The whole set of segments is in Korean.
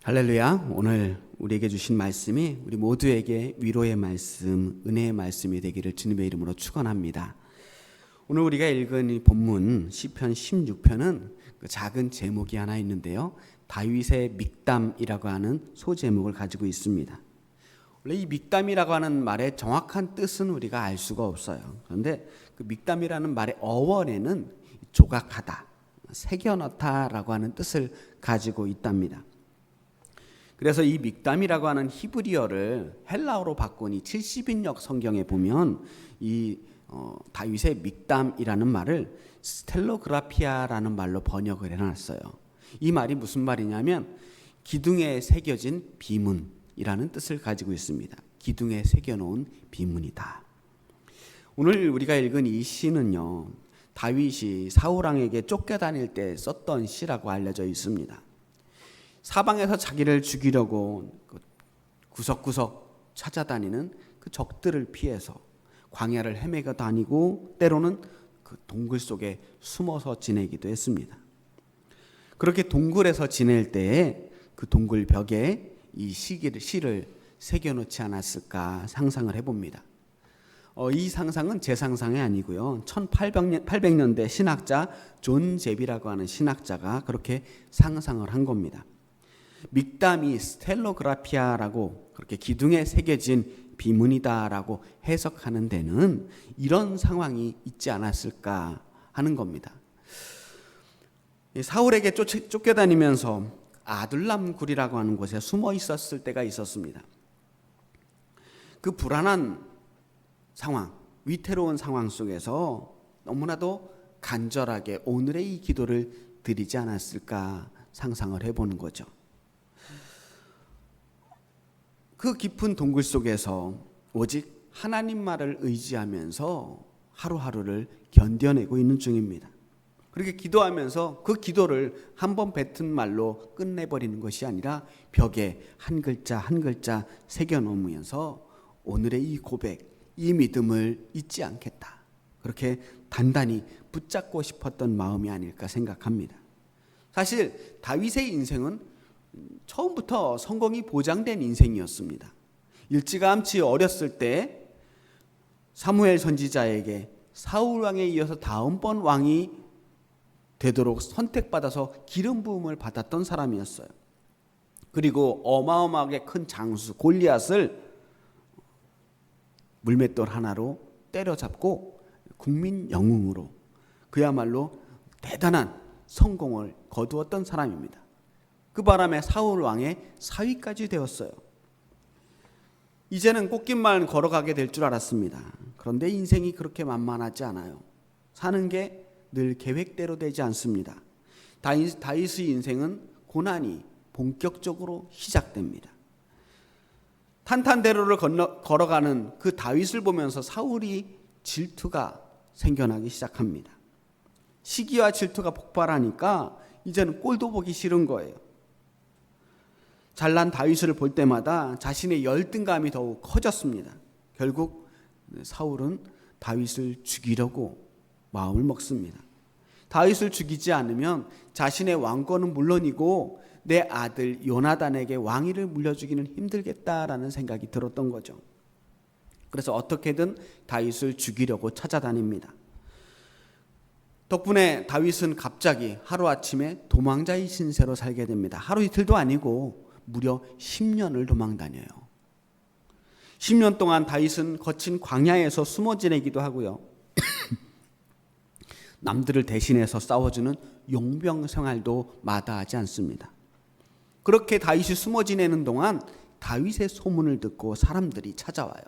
할렐루야. 오늘 우리에게 주신 말씀이 우리 모두에게 위로의 말씀, 은혜의 말씀이 되기를 주님의 이름으로 축원합니다. 오늘 우리가 읽은 이 본문 시편 16편은 그 작은 제목이 하나 있는데요. 다윗의 믹담이라고 하는 소제목을 가지고 있습니다. 원래 이 믹담이라고 하는 말의 정확한 뜻은 우리가 알 수가 없어요. 그런데 그 믹담이라는 말의 어원에는 조각하다, 새겨넣다라고 하는 뜻을 가지고 있답니다. 그래서 이 믹담이라고 하는 히브리어를 헬라어로 바꾼 이 70인역 성경에 보면 이 다윗의 믹담이라는 말을 스텔로그라피아라는 말로 번역을 해놨어요. 이 말이 무슨 말이냐면 기둥에 새겨진 비문이라는 뜻을 가지고 있습니다. 기둥에 새겨놓은 비문이다. 오늘 우리가 읽은 이 시는요, 다윗이 사울왕에게 쫓겨다닐 때 썼던 시라고 알려져 있습니다. 사방에서 자기를 죽이려고 구석구석 찾아다니는 그 적들을 피해서 광야를 헤매고 다니고 때로는 그 동굴 속에 숨어서 지내기도 했습니다. 그렇게 동굴에서 지낼 때에 그 동굴 벽에 이 시를 새겨놓지 않았을까 상상을 해봅니다. 이 상상은 제 상상이 아니고요. 1800년대 신학자 존 제비라고 하는 신학자가 그렇게 상상을 한 겁니다. 믹담이 스텔로그라피아라고 그렇게 기둥에 새겨진 비문이다라고 해석하는 데는 이런 상황이 있지 않았을까 하는 겁니다. 사울에게 쫓겨다니면서 아둘람 굴이라고 하는 곳에 숨어 있었을 때가 있었습니다. 그 불안한 상황, 위태로운 상황 속에서 너무나도 간절하게 오늘의 이 기도를 드리지 않았을까 상상을 해보는 거죠. 그 깊은 동굴 속에서 오직 하나님만을 의지하면서 하루하루를 견뎌내고 있는 중입니다. 그렇게 기도하면서 그 기도를 한 번 뱉은 말로 끝내버리는 것이 아니라 벽에 한 글자 한 글자 새겨놓으면서 오늘의 이 고백, 이 믿음을 잊지 않겠다. 그렇게 단단히 붙잡고 싶었던 마음이 아닐까 생각합니다. 사실 다윗의 인생은 처음부터 성공이 보장된 인생이었습니다. 일찌감치 어렸을 때 사무엘 선지자에게 사울 왕에 이어서 다음번 왕이 되도록 선택받아서 기름 부음을 받았던 사람이었어요. 그리고 어마어마하게 큰 장수 골리앗을 물맷돌 하나로 때려잡고 국민 영웅으로 그야말로 대단한 성공을 거두었던 사람입니다. 그 바람에 사울 왕의 사위까지 되었어요. 이제는 꽃길만 걸어가게 될 줄 알았습니다. 그런데 인생이 그렇게 만만하지 않아요. 사는 게 늘 계획대로 되지 않습니다. 다윗의 인생은 고난이 본격적으로 시작됩니다. 탄탄대로를 걸어가는 그 다윗을 보면서 사울이 질투가 생겨나기 시작합니다. 시기와 질투가 폭발하니까 이제는 꼴도 보기 싫은 거예요. 잘난 다윗을 볼 때마다 자신의 열등감이 더욱 커졌습니다. 결국 사울은 다윗을 죽이려고 마음을 먹습니다. 다윗을 죽이지 않으면 자신의 왕권은 물론이고 내 아들 요나단에게 왕위를 물려주기는 힘들겠다라는 생각이 들었던 거죠. 그래서 어떻게든 다윗을 죽이려고 찾아다닙니다. 덕분에 다윗은 갑자기 하루아침에 도망자의 신세로 살게 됩니다. 하루 이틀도 아니고 무려 10년을 도망다녀요. 10년 동안 다윗은 거친 광야에서 숨어 지내기도 하고요. 남들을 대신해서 싸워주는 용병 생활도 마다하지 않습니다. 그렇게 다윗이 숨어 지내는 동안 다윗의 소문을 듣고 사람들이 찾아와요.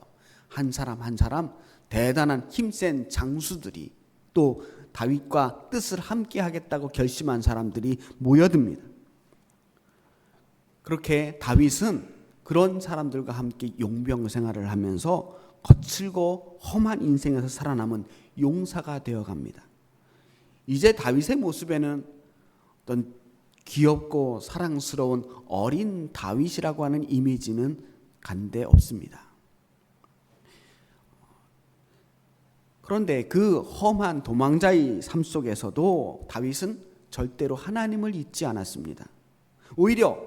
한 사람 한 사람 대단한 힘센 장수들이 또 다윗과 뜻을 함께 하겠다고 결심한 사람들이 모여듭니다. 그렇게 다윗은 그런 사람들과 함께 용병 생활을 하면서 거칠고 험한 인생에서 살아남은 용사가 되어갑니다. 이제 다윗의 모습에는 어떤 귀엽고 사랑스러운 어린 다윗이라고 하는 이미지는 간데 없습니다. 그런데 그 험한 도망자의 삶 속에서도 다윗은 절대로 하나님을 잊지 않았습니다. 오히려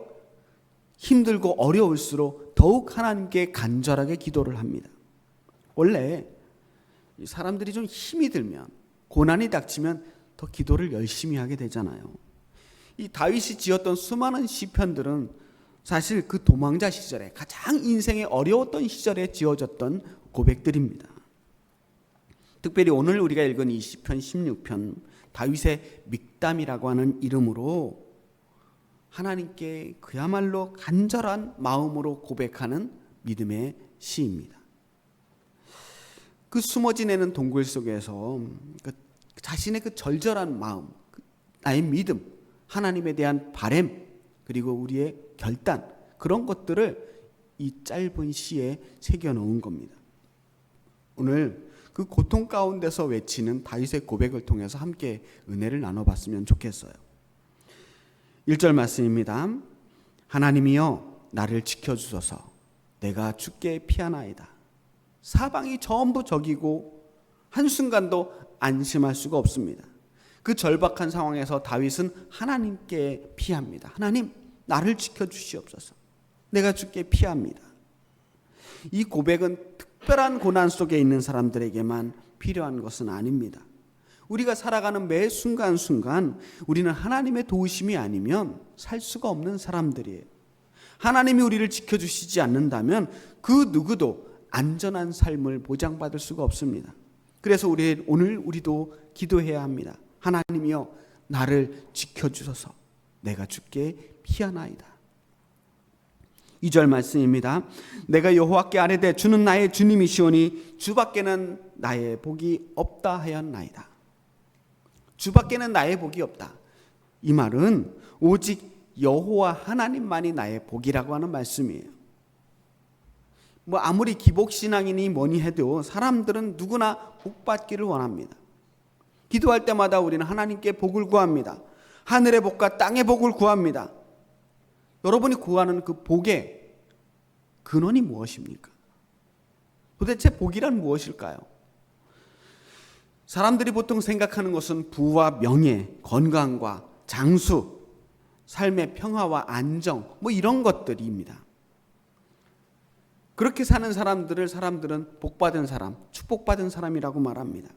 힘들고 어려울수록 더욱 하나님께 간절하게 기도를 합니다. 원래 사람들이 좀 힘이 들면, 고난이 닥치면 더 기도를 열심히 하게 되잖아요. 이 다윗이 지었던 수많은 시편들은 사실 그 도망자 시절에, 가장 인생이 어려웠던 시절에 지어졌던 고백들입니다. 특별히 오늘 우리가 읽은 이 시편 16편, 다윗의 믹담이라고 하는 이름으로 하나님께 그야말로 간절한 마음으로 고백하는 믿음의 시입니다. 그 숨어 지내는 동굴 속에서 자신의 그 절절한 마음, 나의 믿음, 하나님에 대한 바램, 그리고 우리의 결단, 그런 것들을 이 짧은 시에 새겨 놓은 겁니다. 오늘 그 고통 가운데서 외치는 다윗의 고백을 통해서 함께 은혜를 나눠봤으면 좋겠어요. 1절 말씀입니다. 하나님이여 나를 지켜주소서. 내가 주께 피하나이다. 사방이 전부 적이고 한순간도 안심할 수가 없습니다. 그 절박한 상황에서 다윗은 하나님께 피합니다. 하나님, 나를 지켜주시옵소서. 내가 주께 피합니다. 이 고백은 특별한 고난 속에 있는 사람들에게만 필요한 것은 아닙니다. 우리가 살아가는 매 순간순간 우리는 하나님의 도우심이 아니면 살 수가 없는 사람들이에요. 하나님이 우리를 지켜주시지 않는다면 그 누구도 안전한 삶을 보장받을 수가 없습니다. 그래서 오늘 우리도 기도해야 합니다. 하나님이여 나를 지켜주소서. 내가 주께 피하나이다. 2절 말씀입니다. 내가 여호와께 아뢰되 주는 나의 주님이시오니 주밖에는 나의 복이 없다 하였나이다. 주밖에는 나의 복이 없다. 이 말은 오직 여호와 하나님만이 나의 복이라고 하는 말씀이에요. 아무리 기복신앙이니 뭐니 해도 사람들은 누구나 복받기를 원합니다. 기도할 때마다 우리는 하나님께 복을 구합니다. 하늘의 복과 땅의 복을 구합니다. 여러분이 구하는 그 복의 근원이 무엇입니까? 도대체 복이란 무엇일까요? 사람들이 보통 생각하는 것은 부와 명예, 건강과 장수, 삶의 평화와 안정, 이런 것들입니다. 그렇게 사는 사람들은 복받은 사람, 축복받은 사람이라고 말합니다.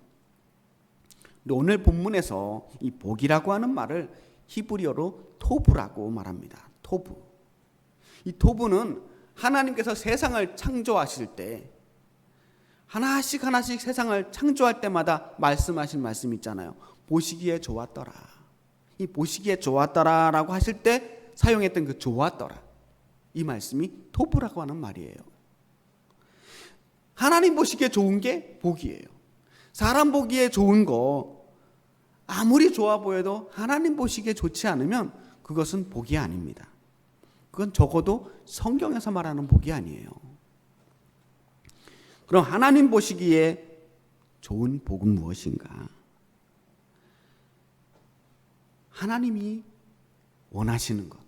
오늘 본문에서 이 복이라고 하는 말을 히브리어로 토부라고 말합니다. 토부. 이 토부는 하나님께서 세상을 창조하실 때 하나씩 세상을 창조할 때마다 말씀하신 말씀 있잖아요. 보시기에 좋았더라. 이 보시기에 좋았더라라고 하실 때 사용했던 그 좋았더라, 이 말씀이 토부라고 하는 말이에요. 하나님 보시기에 좋은 게 복이에요. 사람 보기에 좋은 거 아무리 좋아 보여도 하나님 보시기에 좋지 않으면 그것은 복이 아닙니다. 그건 적어도 성경에서 말하는 복이 아니에요. 그럼 하나님 보시기에 좋은 복은 무엇인가? 하나님이 원하시는 것,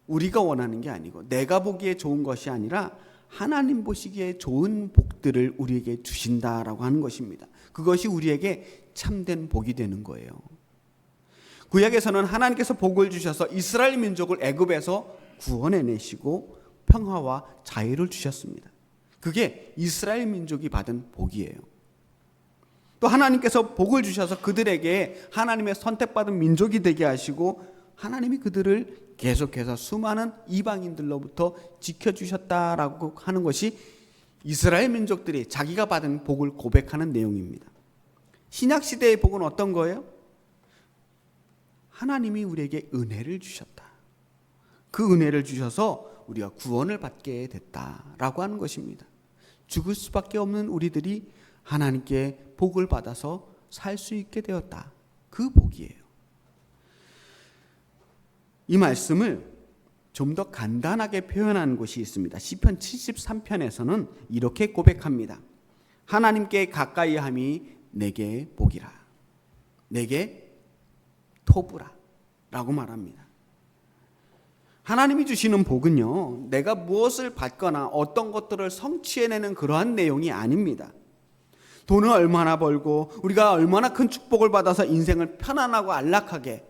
우리가 원하는 게 아니고 내가 보기에 좋은 것이 아니라 하나님 보시기에 좋은 복들을 우리에게 주신다라고 하는 것입니다. 그것이 우리에게 참된 복이 되는 거예요. 구약에서는 하나님께서 복을 주셔서 이스라엘 민족을 애굽에서 구원해내시고 평화와 자유를 주셨습니다. 그게 이스라엘 민족이 받은 복이에요. 또 하나님께서 복을 주셔서 그들에게 하나님의 선택받은 민족이 되게 하시고 하나님이 그들을 계속해서 수많은 이방인들로부터 지켜주셨다라고 하는 것이 이스라엘 민족들이 자기가 받은 복을 고백하는 내용입니다. 신약시대의 복은 어떤 거예요? 하나님이 우리에게 은혜를 주셨다. 그 은혜를 주셔서 우리가 구원을 받게 됐다라고 하는 것입니다. 죽을 수밖에 없는 우리들이 하나님께 복을 받아서 살 수 있게 되었다. 그 복이에요. 이 말씀을 좀 더 간단하게 표현한 곳이 있습니다. 시편 73편에서는 이렇게 고백합니다. 하나님께 가까이 함이 내게 복이라. 내게 토부라 라고 말합니다. 하나님이 주시는 복은요, 내가 무엇을 받거나 어떤 것들을 성취해내는 그러한 내용이 아닙니다. 돈을 얼마나 벌고 우리가 얼마나 큰 축복을 받아서 인생을 편안하고 안락하게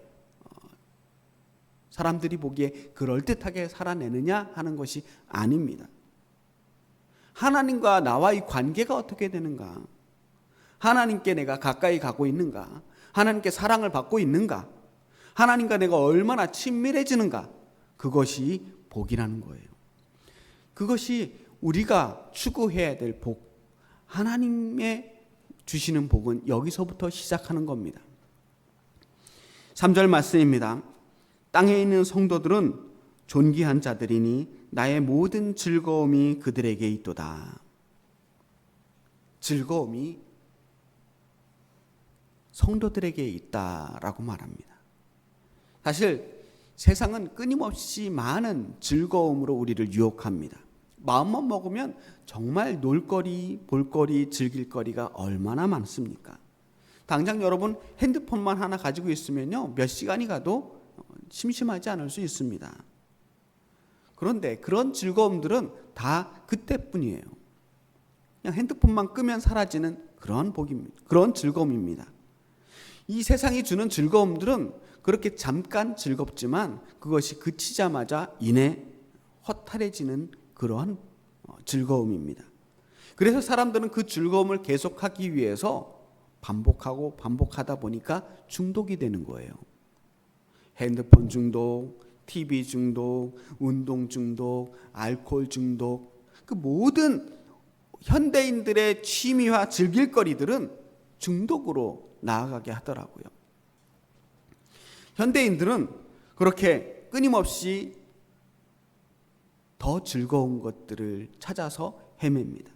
사람들이 보기에 그럴듯하게 살아내느냐 하는 것이 아닙니다. 하나님과 나와의 관계가 어떻게 되는가? 하나님께 내가 가까이 가고 있는가? 하나님께 사랑을 받고 있는가? 하나님과 내가 얼마나 친밀해지는가? 그것이 복이라는 거예요. 그것이 우리가 추구해야 될 복, 하나님의 주시는 복은 여기서부터 시작하는 겁니다. 3절 말씀입니다. 땅에 있는 성도들은 존귀한 자들이니 나의 모든 즐거움이 그들에게 있도다. 즐거움이 성도들에게 있다라고 말합니다. 사실 세상은 끊임없이 많은 즐거움으로 우리를 유혹합니다. 마음만 먹으면 정말 놀거리, 볼거리, 즐길거리가 얼마나 많습니까? 당장 여러분 핸드폰만 하나 가지고 있으면요, 몇 시간이 가도 심심하지 않을 수 있습니다. 그런데 그런 즐거움들은 다 그때뿐이에요. 그냥 핸드폰만 끄면 사라지는 그런 복입니다. 그런 즐거움입니다. 이 세상이 주는 즐거움들은 그렇게 잠깐 즐겁지만 그것이 그치자마자 이내 허탈해지는 그러한 즐거움입니다. 그래서 사람들은 그 즐거움을 계속하기 위해서 반복하고 반복하다 보니까 중독이 되는 거예요. 핸드폰 중독, TV 중독, 운동 중독, 알코올 중독, 그 모든 현대인들의 취미와 즐길거리들은 중독으로 나아가게 하더라고요. 현대인들은 그렇게 끊임없이 더 즐거운 것들을 찾아서 헤맵니다.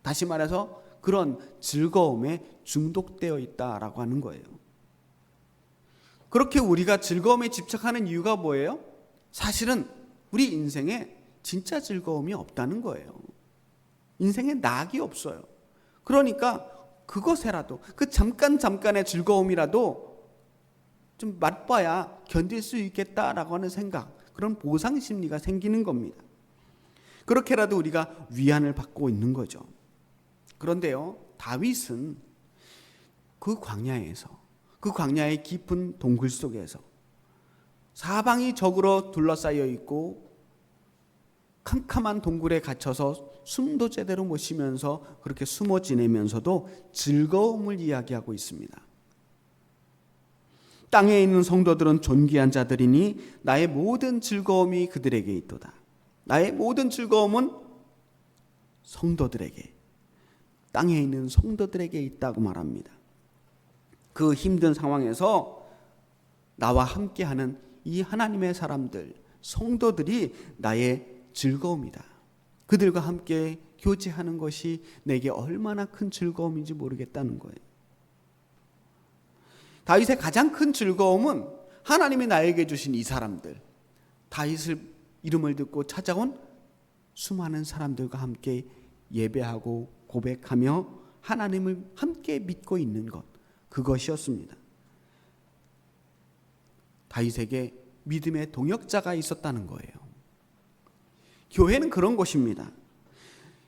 다시 말해서 그런 즐거움에 중독되어 있다라고 하는 거예요. 그렇게 우리가 즐거움에 집착하는 이유가 뭐예요? 사실은 우리 인생에 진짜 즐거움이 없다는 거예요. 인생에 낙이 없어요. 그러니까 그것에라도, 그 잠깐의 즐거움이라도 좀 맛봐야 견딜 수 있겠다라고 하는 생각, 그런 보상 심리가 생기는 겁니다. 그렇게라도 우리가 위안을 받고 있는 거죠. 그런데요, 다윗은 그 광야에서, 그 광야의 깊은 동굴 속에서 사방이 적으로 둘러싸여 있고 캄캄한 동굴에 갇혀서 숨도 제대로 못 쉬면서 그렇게 숨어 지내면서도 즐거움을 이야기하고 있습니다. 땅에 있는 성도들은 존귀한 자들이니 나의 모든 즐거움이 그들에게 있도다. 나의 모든 즐거움은 성도들에게, 땅에 있는 성도들에게 있다고 말합니다. 그 힘든 상황에서 나와 함께하는 이 하나님의 사람들, 성도들이 나의 즐거움이다. 그들과 함께 교제하는 것이 내게 얼마나 큰 즐거움인지 모르겠다는 거예요. 다윗의 가장 큰 즐거움은 하나님이 나에게 주신 이 사람들, 다윗을 이름을 듣고 찾아온 수많은 사람들과 함께 예배하고 고백하며 하나님을 함께 믿고 있는 것, 그것이었습니다. 다윗에게 믿음의 동역자가 있었다는 거예요. 교회는 그런 곳입니다.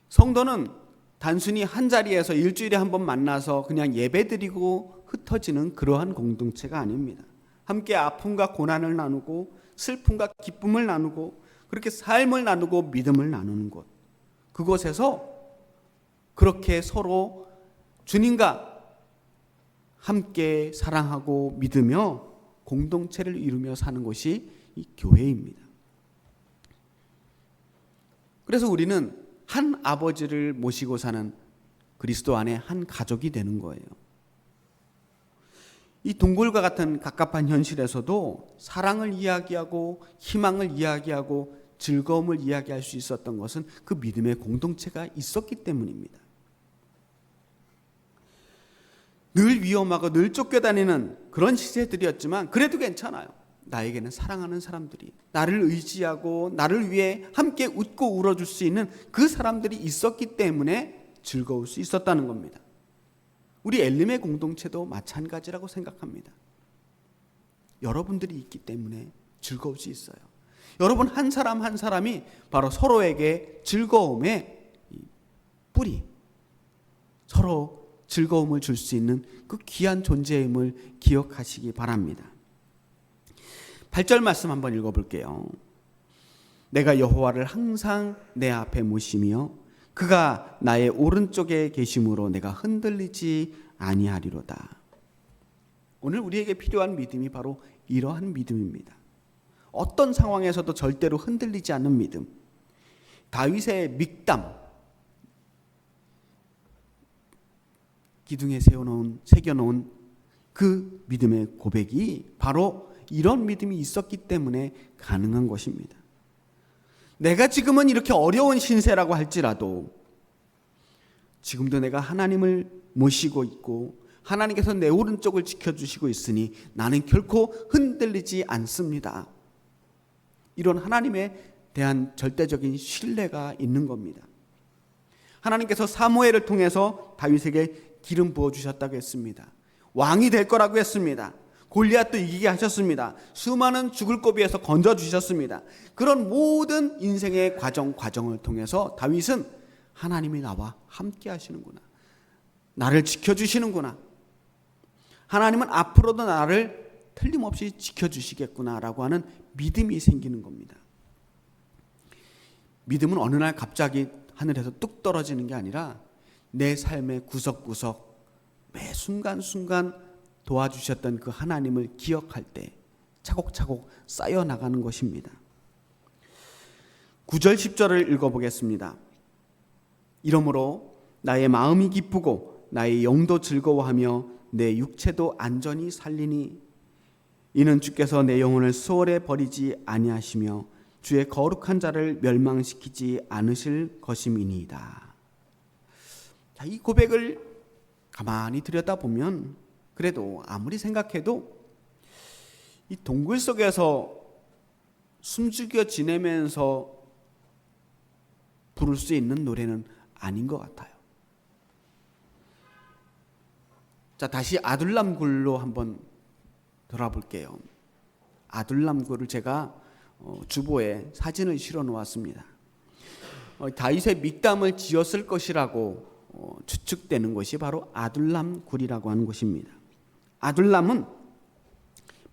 성도는 단순히 한 자리에서 일주일에 한 번 만나서 그냥 예배드리고 흩어지는 그러한 공동체가 아닙니다. 함께 아픔과 고난을 나누고 슬픔과 기쁨을 나누고 그렇게 삶을 나누고 믿음을 나누는 곳, 그곳에서 그렇게 서로 주님과 함께 사랑하고 믿으며 공동체를 이루며 사는 것이 이 교회입니다. 그래서 우리는 한 아버지를 모시고 사는 그리스도 안에 한 가족이 되는 거예요. 이 동굴과 같은 갑갑한 현실에서도 사랑을 이야기하고 희망을 이야기하고 즐거움을 이야기할 수 있었던 것은 그 믿음의 공동체가 있었기 때문입니다. 늘 위험하고 늘 쫓겨다니는 그런 시대들이었지만 그래도 괜찮아요. 나에게는 사랑하는 사람들이, 나를 의지하고 나를 위해 함께 웃고 울어줄 수 있는 그 사람들이 있었기 때문에 즐거울 수 있었다는 겁니다. 우리 엘림의 공동체도 마찬가지라고 생각합니다. 여러분들이 있기 때문에 즐거울 수 있어요. 여러분 한 사람 한 사람이 바로 서로에게 즐거움의 뿌리, 서로 즐거움을 줄 수 있는 그 귀한 존재임을 기억하시기 바랍니다. 8절 말씀 한번 읽어볼게요. 내가 여호와를 항상 내 앞에 모시며 그가 나의 오른쪽에 계심으로 내가 흔들리지 아니하리로다. 오늘 우리에게 필요한 믿음이 바로 이러한 믿음입니다. 어떤 상황에서도 절대로 흔들리지 않는 믿음. 다윗의 믹담, 기둥에 새겨놓은 그 믿음의 고백이 바로 이런 믿음이 있었기 때문에 가능한 것입니다. 내가 지금은 이렇게 어려운 신세라고 할지라도 지금도 내가 하나님을 모시고 있고 하나님께서 내 오른쪽을 지켜주시고 있으니 나는 결코 흔들리지 않습니다. 이런 하나님에 대한 절대적인 신뢰가 있는 겁니다. 하나님께서 사무엘을 통해서 다윗에게 기름 부어주셨다고 했습니다. 왕이 될 거라고 했습니다. 골리앗도 이기게 하셨습니다. 수많은 죽을 고비에서 건져주셨습니다. 그런 모든 인생의 과정을 통해서 다윗은 하나님이 나와 함께 하시는구나, 나를 지켜주시는구나, 하나님은 앞으로도 나를 틀림없이 지켜주시겠구나라고 하는 믿음이 생기는 겁니다. 믿음은 어느 날 갑자기 하늘에서 뚝 떨어지는 게 아니라 내 삶의 구석구석 매 순간순간 도와주셨던 그 하나님을 기억할 때 차곡차곡 쌓여나가는 것입니다. 9절 10절을 읽어보겠습니다. 이러므로 나의 마음이 기쁘고 나의 영도 즐거워하며 내 육체도 안전히 살리니 이는 주께서 내 영혼을 수월에 버리지 아니하시며 주의 거룩한 자를 멸망시키지 않으실 것임이니이다. 자, 이 고백을 가만히 들여다보면 그래도 아무리 생각해도 이 동굴 속에서 숨죽여 지내면서 부를 수 있는 노래는 아닌 것 같아요. 자, 다시 아둘람 굴로 한번 돌아볼게요. 아둘람 굴을 제가 주보에 사진을 실어 놓았습니다. 다윗의 믹담을 지었을 것이라고 추측되는 것이 바로 아둘람 굴이라고 하는 곳입니다. 아둘람은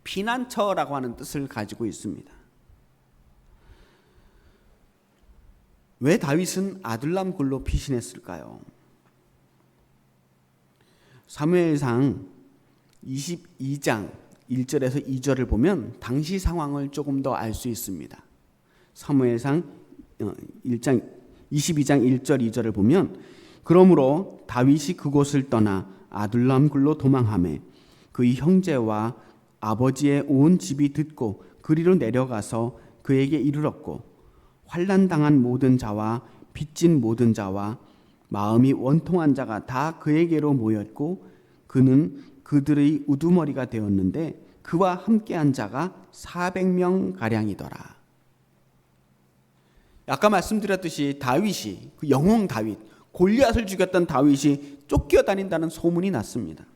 피난처라고 하는 뜻을 가지고 있습니다. 왜 다윗은 아둘람 굴로 피신했을까요? 사무엘상 22장 1절에서 2절을 보면 당시 상황을 조금 더 알 수 있습니다. 사무엘상 22장 1절 2절을 보면 그러므로 다윗이 그곳을 떠나 아둘람 굴로 도망하매 그의 형제와 아버지의 온 집이 듣고 그리로 내려가서 그에게 이르렀고 환난당한 모든 자와 빚진 모든 자와 마음이 원통한 자가 다 그에게로 모였고 그는 그들의 우두머리가 되었는데 그와 함께한 자가 400명 가량이더라. 아까 말씀드렸듯이 다윗이 그 영웅 다윗, 골리앗을 죽였던 다윗이 쫓겨다닌다는 소문이 났습니다.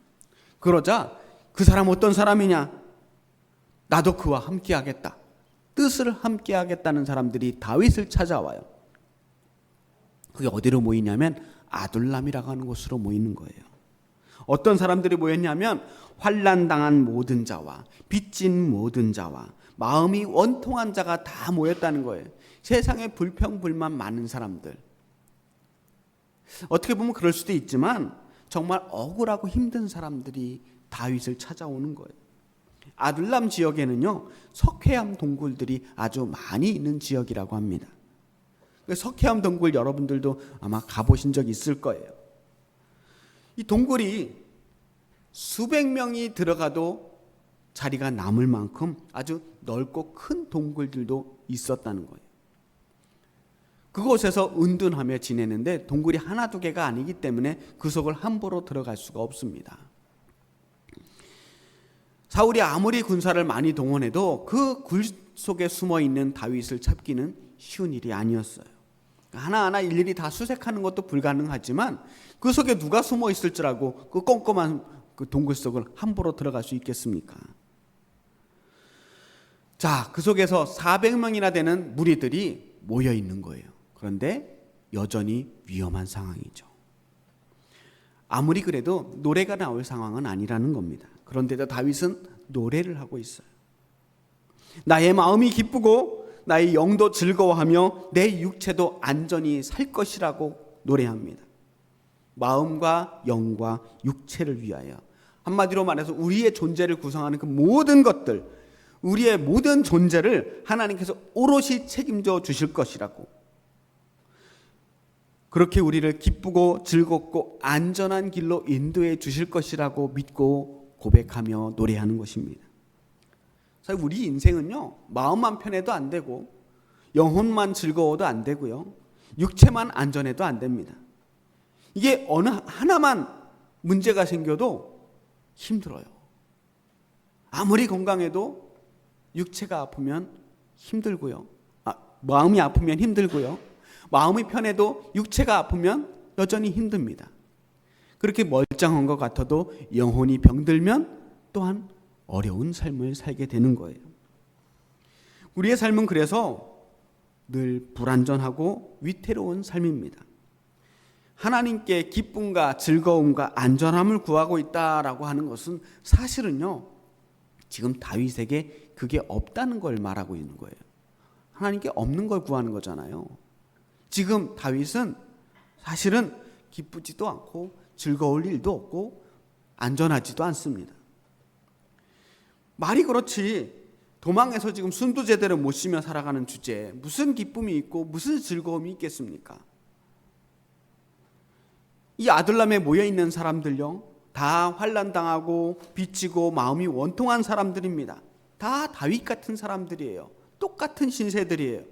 그러자 그 사람 어떤 사람이냐? 나도 그와 함께하겠다. 뜻을 함께하겠다는 사람들이 다윗을 찾아와요. 그게 어디로 모이냐면 아둘람이라고 하는 곳으로 모이는 거예요. 어떤 사람들이 모였냐면 환난당한 모든 자와 빚진 모든 자와 마음이 원통한 자가 다 모였다는 거예요. 세상에 불평불만 많은 사람들. 어떻게 보면 그럴 수도 있지만 정말 억울하고 힘든 사람들이 다윗을 찾아오는 거예요. 아둘람 지역에는요, 석회암 동굴들이 아주 많이 있는 지역이라고 합니다. 석회암 동굴 여러분들도 아마 가보신 적 있을 거예요. 이 동굴이 수백 명이 들어가도 자리가 남을 만큼 아주 넓고 큰 동굴들도 있었다는 거예요. 그곳에서 은둔하며 지내는데 동굴이 하나 두 개가 아니기 때문에 그 속을 함부로 들어갈 수가 없습니다. 사울이 아무리 군사를 많이 동원해도 그 굴 속에 숨어있는 다윗을 찾기는 쉬운 일이 아니었어요. 하나하나 일일이 다 수색하는 것도 불가능하지만 그 속에 누가 숨어 있을 줄 알고 그 꼼꼼한 그 동굴 속을 함부로 들어갈 수 있겠습니까? 자, 그 속에서 400명이나 되는 무리들이 모여 있는 거예요. 그런데 여전히 위험한 상황이죠. 아무리 그래도 노래가 나올 상황은 아니라는 겁니다. 그런데도 다윗은 노래를 하고 있어요. 나의 마음이 기쁘고 나의 영도 즐거워하며 내 육체도 안전히 살 것이라고 노래합니다. 마음과 영과 육체를 위하여, 한마디로 말해서 우리의 존재를 구성하는 그 모든 것들, 우리의 모든 존재를 하나님께서 오롯이 책임져 주실 것이라고, 그렇게 우리를 기쁘고 즐겁고 안전한 길로 인도해 주실 것이라고 믿고 고백하며 노래하는 것입니다. 사실 우리 인생은요, 마음만 편해도 안 되고 영혼만 즐거워도 안 되고요, 육체만 안전해도 안 됩니다. 이게 어느 하나만 문제가 생겨도 힘들어요. 아무리 건강해도 육체가 아프면 힘들고요, 마음이 아프면 힘들고요, 마음이 편해도 육체가 아프면 여전히 힘듭니다. 그렇게 멀쩡한 것 같아도 영혼이 병들면 또한 어려운 삶을 살게 되는 거예요. 우리의 삶은 그래서 늘 불안전하고 위태로운 삶입니다. 하나님께 기쁨과 즐거움과 안전함을 구하고 있다라고 하는 것은 사실은요, 지금 다윗에게 그게 없다는 걸 말하고 있는 거예요. 하나님께 없는 걸 구하는 거잖아요. 지금 다윗은 사실은 기쁘지도 않고 즐거울 일도 없고 안전하지도 않습니다. 말이 그렇지, 도망해서 지금 숨도 제대로 못 쉬며 살아가는 주제에 무슨 기쁨이 있고 무슨 즐거움이 있겠습니까? 이 아둘람에 모여있는 사람들요, 다 환난당하고 빚지고 마음이 원통한 사람들입니다. 다 다윗 같은 사람들이에요. 똑같은 신세들이에요.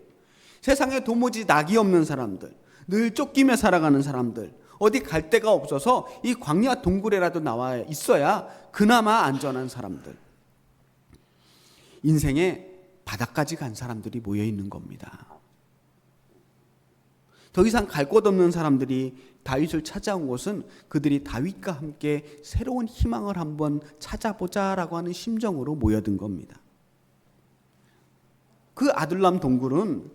세상에 도무지 낙이 없는 사람들, 늘 쫓기며 살아가는 사람들, 어디 갈 데가 없어서 이 광야 동굴에라도 나와 있어야 그나마 안전한 사람들, 인생의 바닥까지 간 사람들이 모여 있는 겁니다. 더 이상 갈 곳 없는 사람들이 다윗을 찾아온 곳은 그들이 다윗과 함께 새로운 희망을 한번 찾아보자라고 하는 심정으로 모여든 겁니다. 그 아둘람 동굴은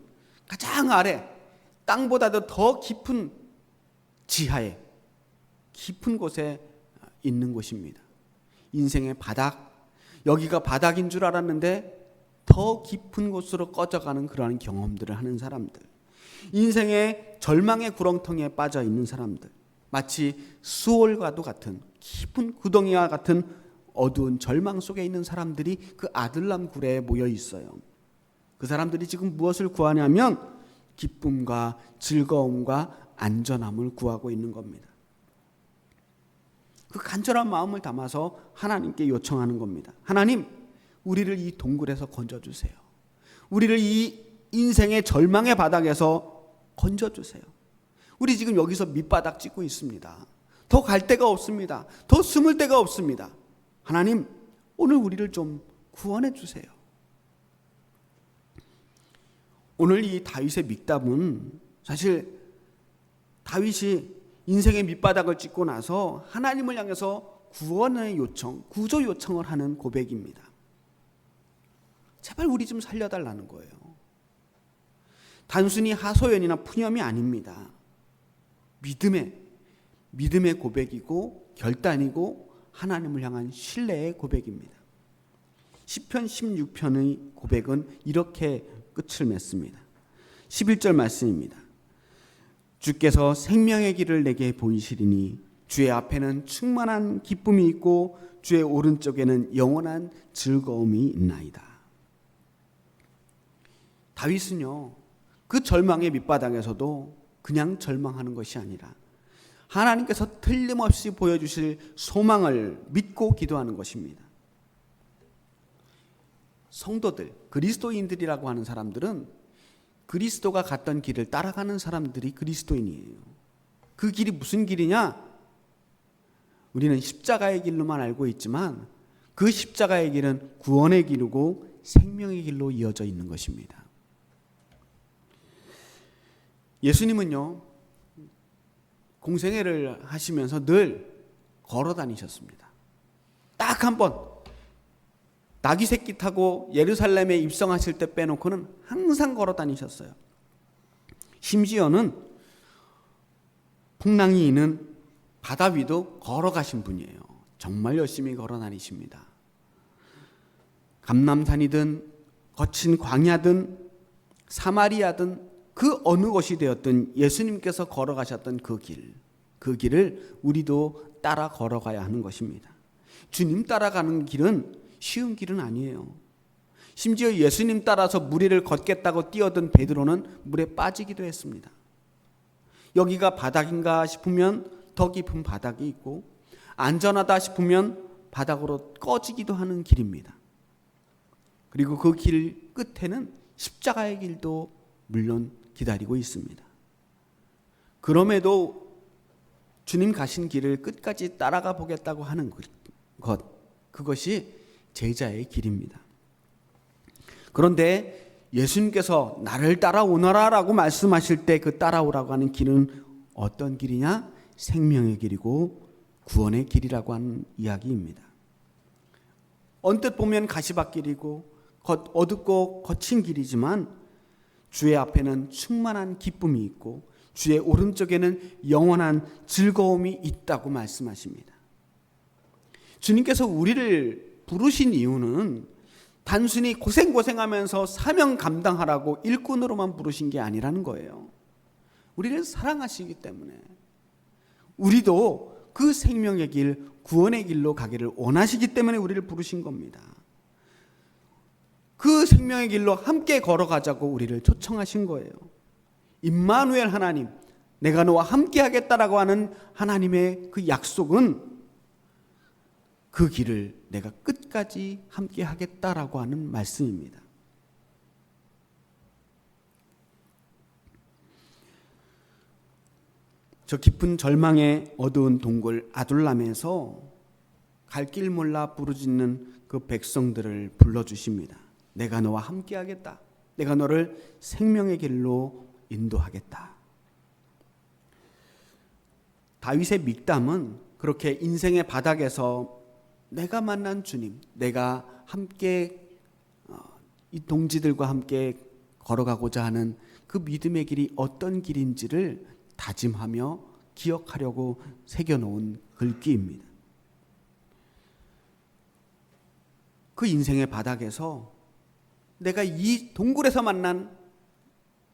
가장 아래, 땅보다도 더 깊은 지하에, 깊은 곳에 있는 곳입니다. 인생의 바닥, 여기가 바닥인 줄 알았는데 더 깊은 곳으로 꺼져가는 그러한 경험들을 하는 사람들, 인생의 절망의 구렁텅이에 빠져 있는 사람들, 마치 수월과도 같은 깊은 구덩이와 같은 어두운 절망 속에 있는 사람들이 그 아둘람 굴에 모여 있어요. 그 사람들이 지금 무엇을 구하냐면 기쁨과 즐거움과 안전함을 구하고 있는 겁니다. 그 간절한 마음을 담아서 하나님께 요청하는 겁니다. 하나님, 우리를 이 동굴에서 건져주세요. 우리를 이 인생의 절망의 바닥에서 건져주세요. 우리 지금 여기서 밑바닥 찍고 있습니다. 더 갈 데가 없습니다. 더 숨을 데가 없습니다. 하나님, 오늘 우리를 좀 구원해 주세요. 오늘 이 다윗의 믹답은 사실 다윗이 인생의 밑바닥을 찍고 나서 하나님을 향해서 구원의 요청, 구조 요청을 하는 고백입니다. 제발 우리 좀 살려달라는 거예요. 단순히 하소연이나 푸념이 아닙니다. 믿음의 고백이고 결단이고 하나님을 향한 신뢰의 고백입니다. 시편 16편의 고백은 이렇게 끝을 맺습니다. 11절 말씀입니다. 주께서 생명의 길을 내게 보이시리니 주의 앞에는 충만한 기쁨이 있고 주의 오른쪽에는 영원한 즐거움이 있나이다. 다윗은요, 그 절망의 밑바닥에서도 그냥 절망하는 것이 아니라 하나님께서 틀림없이 보여주실 소망을 믿고 기도하는 것입니다. 성도들, 그리스도인들이라고 하는 사람들은 그리스도가 갔던 길을 따라가는 사람들이 그리스도인이에요. 그 길이 무슨 길이냐? 우리는 십자가의 길로만 알고 있지만 그 십자가의 길은 구원의 길이고 생명의 길로 이어져 있는 것입니다. 예수님은요, 공생애를 하시면서 늘 걸어 다니셨습니다. 딱 한 번 나귀 새끼 타고 예루살렘에 입성하실 때 빼놓고는 항상 걸어 다니셨어요. 심지어는 풍랑이 있는 바다 위도 걸어가신 분이에요. 정말 열심히 걸어 다니십니다. 감람산이든 거친 광야든 사마리아든 그 어느 곳이 되었든 예수님께서 걸어가셨던 그 길을 우리도 따라 걸어가야 하는 것입니다. 주님 따라가는 길은 쉬운 길은 아니에요. 심지어 예수님 따라서 물 위를 걷겠다고 뛰어든 베드로는 물에 빠지기도 했습니다. 여기가 바닥인가 싶으면 더 깊은 바닥이 있고 안전하다 싶으면 바닥으로 꺼지기도 하는 길입니다. 그리고 그 길 끝에는 십자가의 길도 물론 기다리고 있습니다. 그럼에도 주님 가신 길을 끝까지 따라가 보겠다고 하는 그것이 제자의 길입니다. 그런데 예수님께서 나를 따라오너라 라고 말씀하실 때 그 따라오라고 하는 길은 어떤 길이냐? 생명의 길이고 구원의 길이라고 하는 이야기입니다. 언뜻 보면 가시밭길이고 어둡고 거친 길이지만 주의 앞에는 충만한 기쁨이 있고 주의 오른쪽에는 영원한 즐거움이 있다고 말씀하십니다. 주님께서 우리를 부르신 이유는 단순히 고생하면서 사명 감당하라고 일꾼으로만 부르신 게 아니라는 거예요. 우리를 사랑하시기 때문에 우리도 그 생명의 길, 구원의 길로 가기를 원하시기 때문에 우리를 부르신 겁니다. 그 생명의 길로 함께 걸어가자고 우리를 초청하신 거예요. 임마누엘 하나님, 내가 너와 함께 하겠다라고 하는 하나님의 그 약속은 그 길을 내가 끝까지 함께 하겠다라고 하는 말씀입니다. 저 깊은 절망의 어두운 동굴 아둘람에서 갈 길 몰라 부르짖는 그 백성들을 불러주십니다. 내가 너와 함께 하겠다. 내가 너를 생명의 길로 인도하겠다. 다윗의 믹담은 그렇게 인생의 바닥에서 내가 만난 주님, 내가 함께 이 동지들과 함께 걸어가고자 하는 그 믿음의 길이 어떤 길인지를 다짐하며 기억하려고 새겨놓은 글귀입니다. 그 인생의 바닥에서 내가 이 동굴에서 만난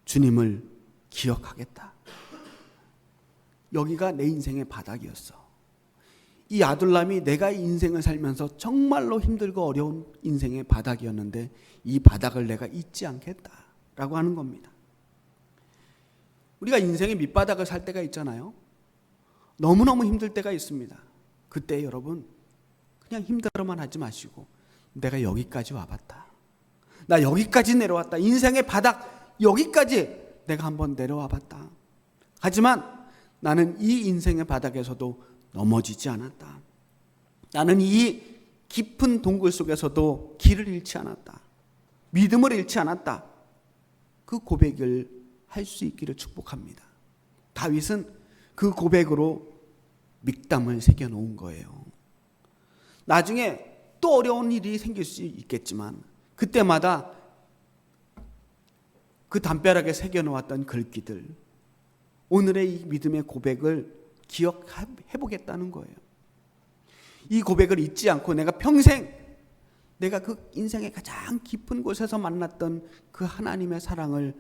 주님을 기억하겠다. 여기가 내 인생의 바닥이었어. 이 아둘람이 내가 인생을 살면서 정말로 힘들고 어려운 인생의 바닥이었는데 이 바닥을 내가 잊지 않겠다라고 하는 겁니다. 우리가 인생의 밑바닥을 살 때가 있잖아요. 너무너무 힘들 때가 있습니다. 그때 여러분 그냥 힘들어만 하지 마시고 내가 여기까지 와봤다. 나 여기까지 내려왔다. 인생의 바닥 여기까지 내가 한번 내려와봤다. 하지만 나는 이 인생의 바닥에서도 넘어지지 않았다. 나는 이 깊은 동굴 속에서도 길을 잃지 않았다. 믿음을 잃지 않았다. 그 고백을 할 수 있기를 축복합니다. 다윗은 그 고백으로 믹담을 새겨놓은 거예요. 나중에 또 어려운 일이 생길 수 있겠지만 그때마다 그 담벼락에 새겨놓았던 글귀들, 오늘의 이 믿음의 고백을 기억해보겠다는 거예요. 이 고백을 잊지 않고 내가 평생 내가 그 인생의 가장 깊은 곳에서 만났던 그 하나님의 사랑을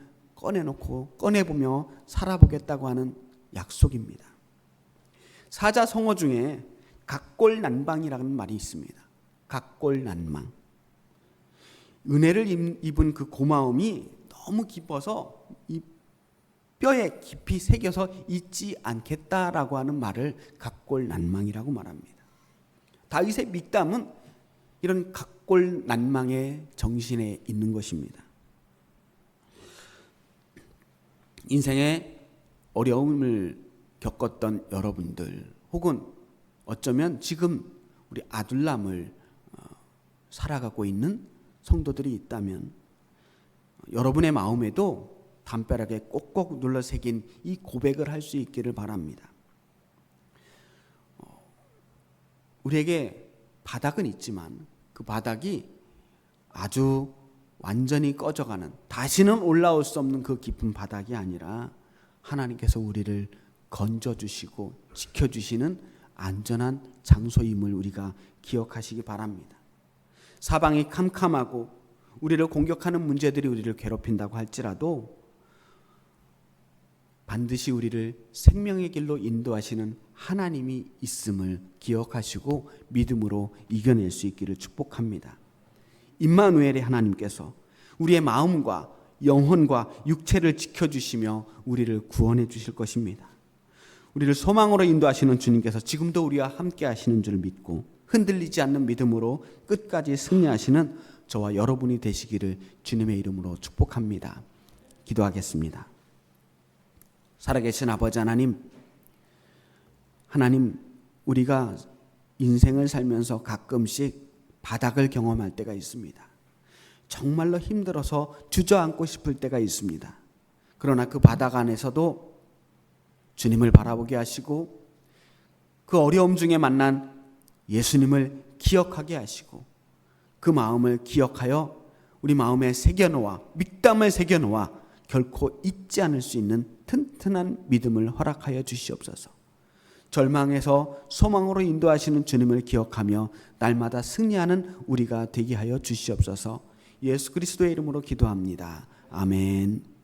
꺼내보며 살아보겠다고 하는 약속입니다. 사자성어 중에 각골난방이라는 말이 있습니다. 각골난방. 은혜를 입은 그 고마움이 너무 깊어서 이 뼈에 깊이 새겨서 잊지 않겠다라고 하는 말을 각골난망이라고 말합니다. 다윗의 믹담은 이런 각골난망의 정신에 있는 것입니다. 인생의 어려움을 겪었던 여러분들 혹은 어쩌면 지금 우리 아둘람을 살아가고 있는 성도들이 있다면 여러분의 마음에도 담벼락에 꼭꼭 눌러 새긴 이 고백을 할 수 있기를 바랍니다. 우리에게 바닥은 있지만 그 바닥이 아주 완전히 꺼져가는, 다시는 올라올 수 없는 그 깊은 바닥이 아니라 하나님께서 우리를 건져주시고 지켜주시는 안전한 장소임을 우리가 기억하시기 바랍니다. 사방이 캄캄하고 우리를 공격하는 문제들이 우리를 괴롭힌다고 할지라도 반드시 우리를 생명의 길로 인도하시는 하나님이 있음을 기억하시고 믿음으로 이겨낼 수 있기를 축복합니다. 임마누엘의 하나님께서 우리의 마음과 영혼과 육체를 지켜주시며 우리를 구원해 주실 것입니다. 우리를 소망으로 인도하시는 주님께서 지금도 우리와 함께 하시는 줄 믿고 흔들리지 않는 믿음으로 끝까지 승리하시는 저와 여러분이 되시기를 주님의 이름으로 축복합니다. 기도하겠습니다. 살아계신 아버지 하나님, 우리가 인생을 살면서 가끔씩 바닥을 경험할 때가 있습니다. 정말로 힘들어서 주저앉고 싶을 때가 있습니다. 그러나 그 바닥 안에서도 주님을 바라보게 하시고 그 어려움 중에 만난 예수님을 기억하게 하시고 그 마음을 기억하여 우리 마음에 새겨놓아 밑담을 새겨놓아 결코 잊지 않을 수 있는 튼튼한 믿음을 허락하여 주시옵소서. 절망에서 소망으로 인도하시는 주님을 기억하며 날마다 승리하는 우리가 되게 하여 주시옵소서. 예수 그리스도의 이름으로 기도합니다. 아멘.